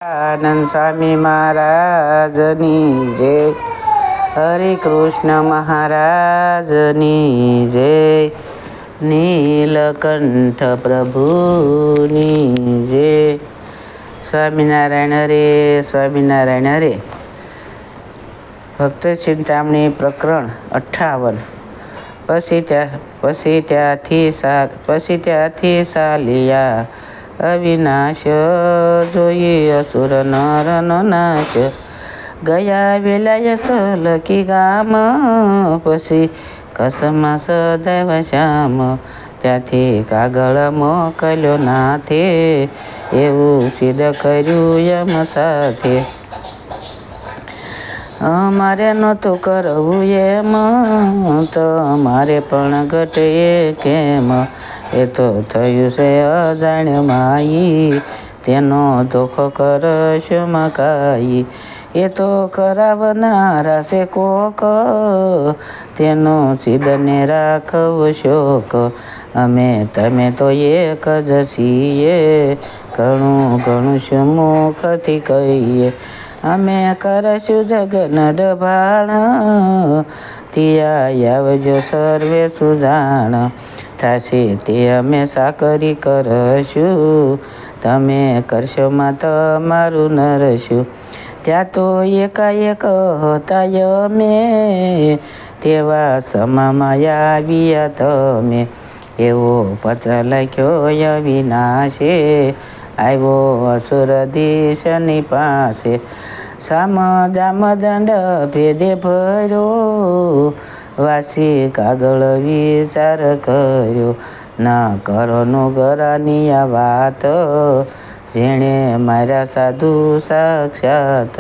આનંદ સ્વામી મહારાજની જય. હરે કૃષ્ણ મહારાજની જય. નીલકંઠ પ્રભુની જય. સ્વામિનારાયણ હરે, સ્વામિનારાયણ હરે. ભક્ત ચિંતામણી પ્રકરણ 58. પછી ત્યાંથી ચાલ્યા અવિનાશ, જોઈએ અસુર નરનો નાશ. ગયા વેલાય સલકી ગામ, પછી કસમાં સદૈવ શ્યામ. ત્યાંથી કાગળ મોકલ્યો નાથે, એવું સિદ્ધ કર્યું યમ સાથે. અમારે નહોતું કરવું એમ, તમારે પણ ઘટે કેમ. એ તો થયું છે અજાણ માઈ, તેનો ધોખો કરશો મકાઈ. એ તો કરાવનારા છે કોક, તેનો સિદ્ધને રાખવો શોક. અમે તમે તો એક જ છીએ, ઘણું ઘણું શું મુખથી કહીએ. અમે કરશું જગન ડભાણ, ત્યાં આવજો સર્વે સુજાણ. થશે તે અમે સાકરી કરશું, તમે કરશો માં તમારું નરશું. ત્યાં તો એકાએક હતા અમે, તેવા સમામાં આવ્યા તમે. એવો પત્ર લખ્યો અવિનાશે, આવ્યો અસુરધીશની પાસે. સામ દામ દંડ ભેદે ભર્યો, વાસી કાગળ વિચાર કર્યો. ન કરોનું ગરાની આ વાત, જેણે માર્યા સાધુ સાક્ષાત.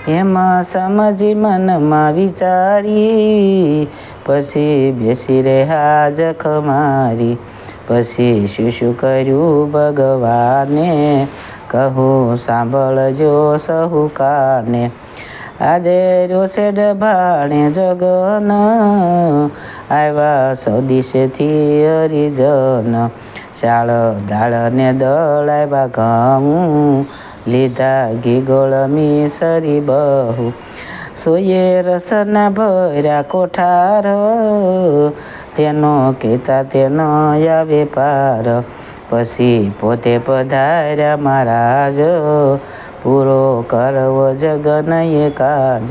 એમાં સમજી મનમાં વિચારી, પછી બેસી રહ્યા જખ મારી. પછી શું કર્યું ભગવાને, કહું સાંભળજો સહુ કાને. આદેર્યો છે ડભાણે જગન, આવ્યા સૌદિશેથી હરિજન. શાળ દાળને દળાવ્યા ઘઉં, લીધા ઘી ગોળ મિસરી બહુ. સોયે રસના ભર્યા કોઠાર, તેનો કહેતા તેનો આવે પાર. પછી પોતે પધાર્યા મહારાજ, પૂરો કરવો જગન એ કાજ.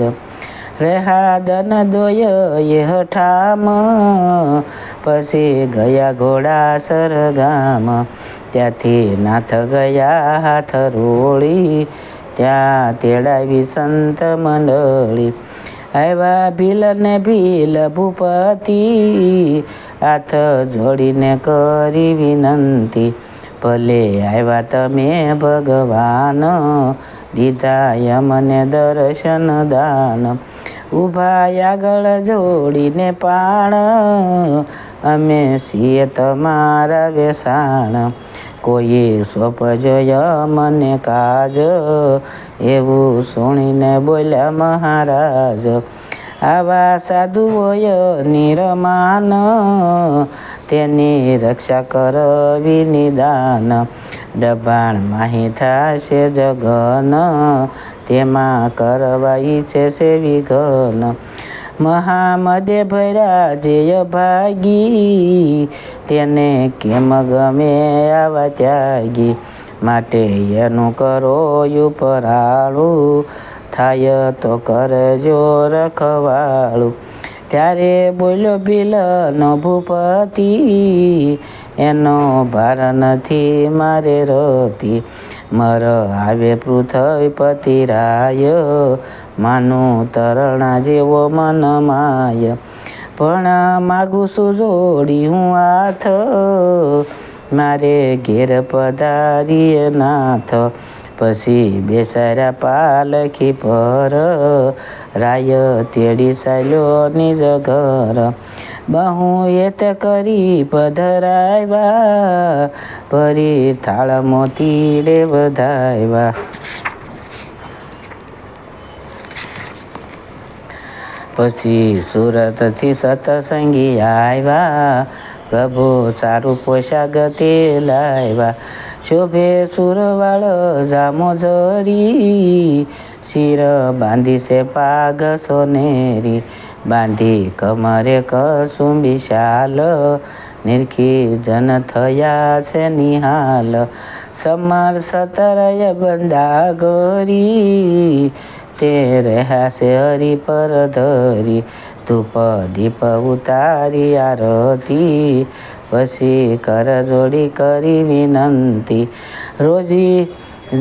રહ્યા દન દોય એ હઠામ, પછી ગયા ઘોડાસર ગામ. ત્યાંથી નાથ ગયા હાથ રોળી, ત્યાં તેડાવી સંત મંડળી. આવ્યા ભીલ ને ભીલ ભૂપતિ, હાથ જોડીને કરી વિનંતી. ભલે આવ્યા તમે ભગવાન, દીધા યમને દર્શન દાન. ઊભા આગળ જોડીને પાણ, અમે છીએ તમારા વેસાણ. કોઈએ સોંપજો યમને કાજ, એવું સુણીને બોલ્યા મહારાજ. આવા સાધુઓય નિરમાન, તેની રક્ષા કરવી નિદાન. ડભાણ માહી થશે જગન, તેમાં કરવા ઈચ્છે છે વિઘન. મહામદે ભર્યા જે ભાગી, તેને કેમ ગમે આવા ત્યાગી. માટે એનું કરો ઉપરાળું, થાય તો કરજો રખવાળું. ત્યારે બોલ્યો ભીલનો ભૂપતિ, એનો ભાર નથી મારે રતી. મર આવે પૃથ્વીપતિ રાય, માનું તરણા જેવો મન માય. પણ માગું છું જોડી હું હાથ, મારે ઘેર પધારીએ નાથ. પછી બેસાર્યા પાલખી પર, રાય તેડી ચાલ્યો નિજ ઘર. બહુ એત કરી પધરાવ્યા, ભરી થાળ મોતીડે વધાવ્યા. પછી સુરતથી સતસંગી આવ્યા, પ્રભુ સારું પોશાક તે લાવ્યા. શોભે સુરવાળ જામો જરી, શિર બાંધી છે પાઘ સોનેરી, બાંધી કમરે કસુંબી શાલ, નિરખી જન થયા છે નિહાલ, સમર સતરય બંધા ગોરી, તે રહ્યા છે હરિ પર ધરી, ધૂપ દીપ ઉતારી આરતી, પછી કર જોડી કરી વિનંતી, રોજી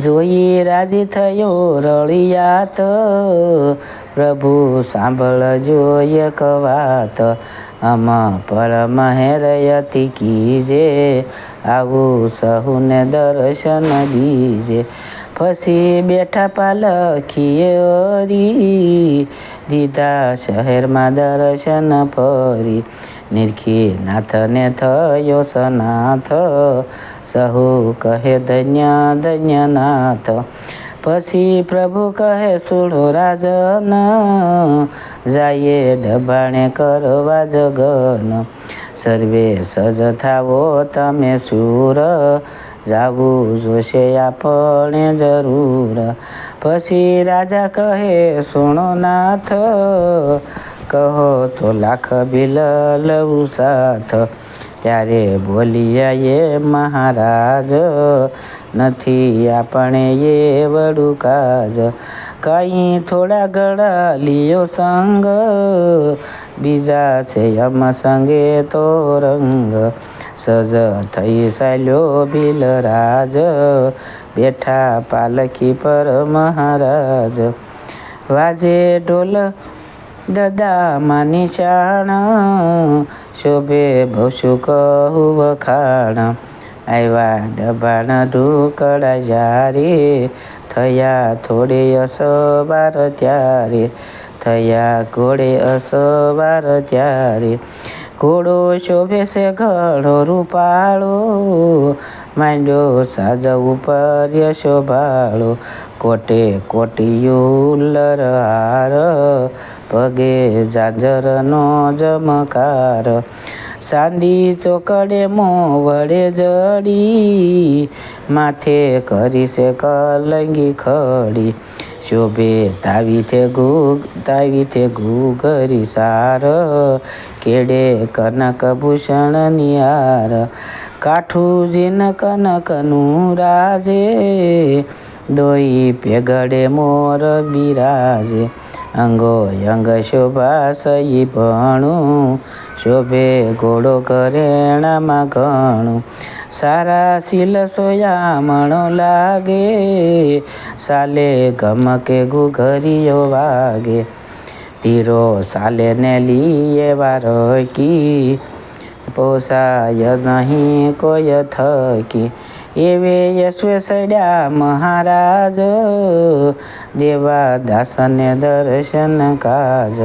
જોઈ રાજી થયો રળિયાત, પ્રભુ સાંભળજો એક વાત, અમ પરમ હેરયતી કીજે, આવું સહુને દર્શન દીજે, પછી બેઠા પાલખીએ હરી, દીધા શહેરમાં દર્શન ફરી, નિરખી નાથને થયો સનાથ, સહુ કહે ધન્ય ધન્ય નાથ, પછી પ્રભુ કહે સુણો રાજન, જાયે ડબાણે કરવા જગન, સર્વે સજ થાવો તમે શૂર, જાવું જોશે આપણે જરૂર, પછી રાજા કહે સુણો નાથ, કહો તો લાખ બિલ લઉં સાથ, ત્યારે બોલ્યા એ મહારાજ, નથી આપણે એ વડું કાજ, કંઈ થોડા ઘણા લિયો સંગ, બીજા છે યમ સંગે તો રંગ, સજ થઈ ચાલ્યો બિલરાજ, બેઠા પાલખી પર મહારાજ, વાજે ઢોલ દદામાની શાણ, શોભે ભસુ કહું વખાણ, આવ્યા ડબાણ ઢુકડા જ્યારે, થયા થોડે અસવાર ત્યારે, થયા ઘોડે અસવાર ત્યારે, ઘોડો શોભે છે ઘણો રૂપાળો, માંડ્યો સાજ ઉપર શોભાળો, કોટે કોટિયુલર હાર, પગે ઝાંઝરનો જમકાર, ચાંદી ચોકડે વડે જડી, માથે કરી છે કલંગી ખડી, શોભે તાવીથે ઘૂઘરી સાર, કેડે કનક ભૂષણ નિહાર, કાઠું જીન કનકનું રાજે, દોઈ પેગડે મોર બિરાજે, અંગો અંગ શોભા સહી ભણું, શોભે ઘોડો ઘરેણામાં ઘણું, સારા શીલ સોયામણો લાગે, સાલે ગમકે ઘુઘરીઓ વાગે, તીરો સાલે ને લીએ વારકી, પોસાય નહીં કોઈ થકી, એવે યશ્વે સડ્યા મહારાજ, દેવા દાસને દર્શન કાજ,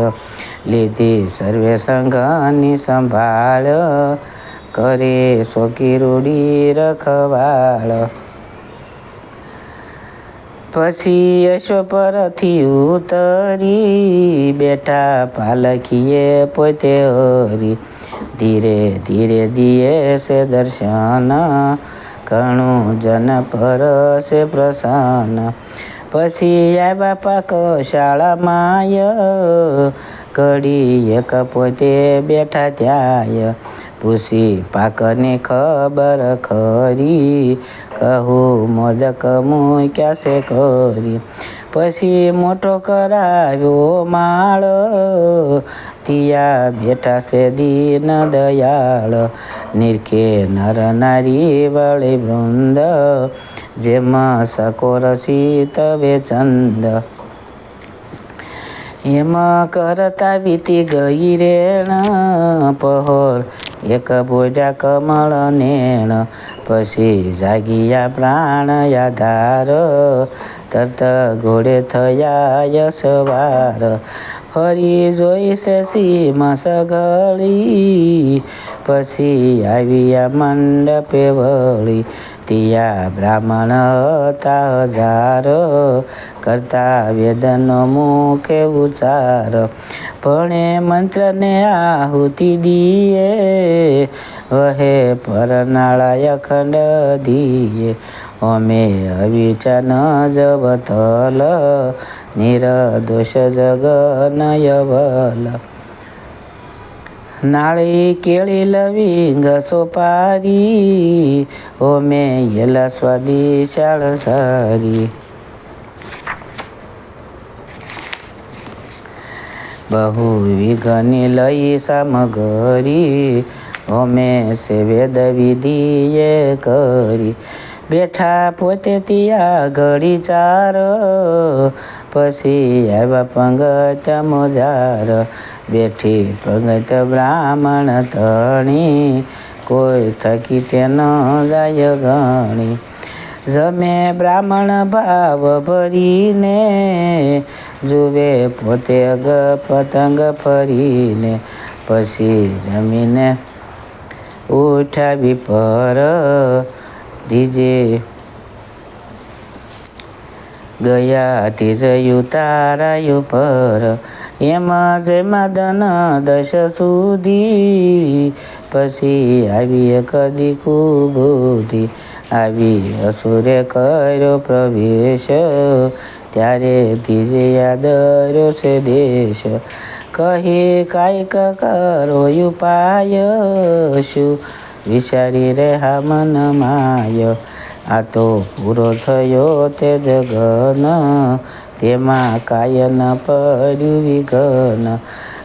લીધી સર્વે સંઘની સંભાળ, કરે સોકી રૂડી રખવાળ, પછી યશો પરથી ઉતરી, બેઠા પાલખીએ પોતે હરી, ધીરે ધીરે દિયે છે દર્શન, ઘણું જન પર છે પ્રસન્ન, પછી આવ્યા પાકશાળામાય, ઘડી એક પોતે બેઠા ત્યાંય, પૂછી પાકની ખબર ખરી, કહું મોદક મૂક્યા છે કરી, પછી મોટો કરાવ્યો માળ, તિયા બેઠા છે દીન દયાળ, નિરખે નર નારી વળી વૃંદ, જેમાં સકોર શીતવે ચંદ, એમાં કરતા વીતી ગઈ રેણ, પહોર એક બોલ્યા કમળ નેણ, પછી જાગિયા પ્રાણ આધાર, તરત ઘોડે થયા સવાર, ફરી જોઈ છે સીમ સઘળી, પછી આવ્યા મંડપે વળી, તિયા બ્રાહ્મણ હતા હજાર, કરતા વેદનો મુખે ઉચ્ચાર, ભણે મંત્રને આહુતિ દીએ, વહે પરનાળા અખંડ દિયે અમે અવિચા ન જવતલ નિરદોષ જગનયવલ નાળી કેળી લવિંગ સોપારી ઓમે યેલા સ્વાદી શાળ સારી બહુ વિઘની લઈ સામગરી ઓમે સે વેદ વિધિએ કરી બેઠા પોતે ત્યાં ઘડી ચાર પછી આવ્યા પંગત મોજાર બેઠી પંગત બ્રાહ્મણ તણી કોઈ થકી તે ન જાય ગણી જમે બ્રાહ્મણ ભાવ ભરીને જુએ પોતે પતંગ ફરીને પછી જમીને ઉઠાવી પર દીજે ગયા તીજયું તારાયું પર એમાં જેમાં ધન દશ સુધી પછી આવી કદી કુબુદ્ધિ આવી અસુરે કર્યો પ્રવેશ ત્યારે ધીરે યાદ રહ્યો છે દેશ કહે કાંઈક કરો ઉપાય શું વિચારી રહ્યા મન માય આ તો પૂરો થયો તે જગન તેમાં કાયન પડ્યું વિઘન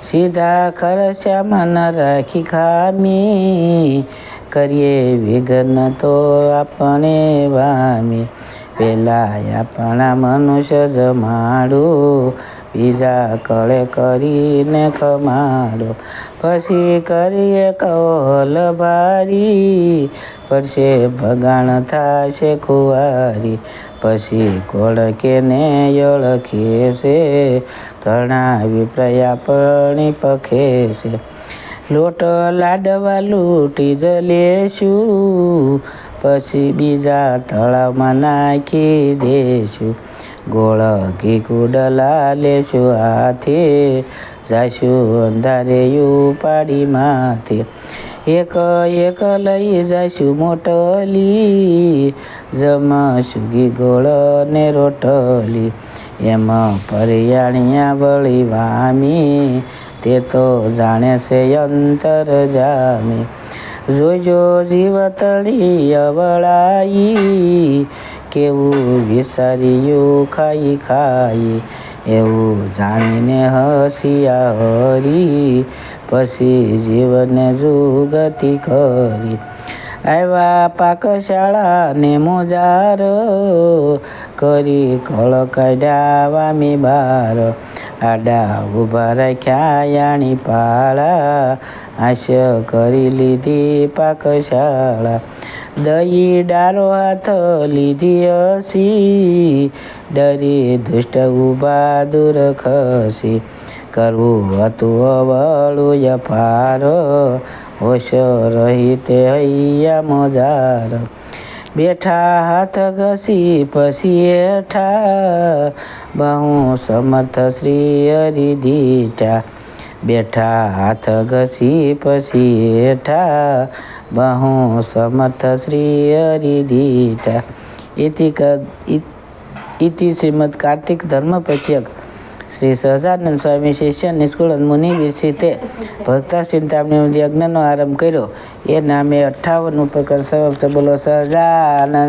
સીધા ખર્ચા મન રાખી ખામી કરીએ વિઘન તો આપણે વામી પેલા આપણા મનુષ્ય જમાડું બીજા કળે કરીને ખમાડો પછી કરીએ કહોલ ભારી પડશે ભગાણ થશે કુંવારી પછી કોળકે ને ઓળખે છે ઘણા વિપ્રયા પણી પખે છે લોટ લાડવા લૂંટી જ લેશું પછી બીજા તળાવમાં નાખી દેશું ગોળ ઘી કુડલા લેશું હાથે જાશું અંધારે ઉપાડી માથે એક એક લઈ જાશું મોટલી જમશું ઘી ગોળ ને રોટલી એમાં પરિયાણિયા વળી વામી તે તો જાણે છે અંતર જામી જોજો જીવતળી અવળાઈ કેવું વિચાર્યું ખાઈ ખાઈ એવું જાણીને હસિયા હરી પછી જીવને જુગતી કરી આવ્યા પાકશાળા ને મોજાર કરી કળ કાઢ્યા વામી બાર આડા ઊભા રાખ્યા યાણી પાળા આશ કરી લીધી પાકશાળા દઈ ડારો હાથ લીધી હસી ડરી દુષ્ટ ઊભા દૂર ખસી કરવું હતું અવળું યફાર હોશ રહી તે હૈયા મોજાર બેઠા હાથ ઘસી પછી હેઠા બહુ સમર્થ શ્રી હરિ દીઠા બેઠા હાથ ઘસી પછી હેઠા બહુ સમર્થ શ્રી હરિ દીઠા ઇતિ શ્રીમદ કાર્તિક ધર્મપત્યક શ્રી સહજાનંદ સ્વામી શિષ્ય નિષ્કુળન મુનિ વિરસિતે ભક્તા ચિંતામણી યજ્ઞનો આરંભ કર્યો એ નામે 58 પ્રકરણ સમાપ્ત. બોલો સહજાનંદ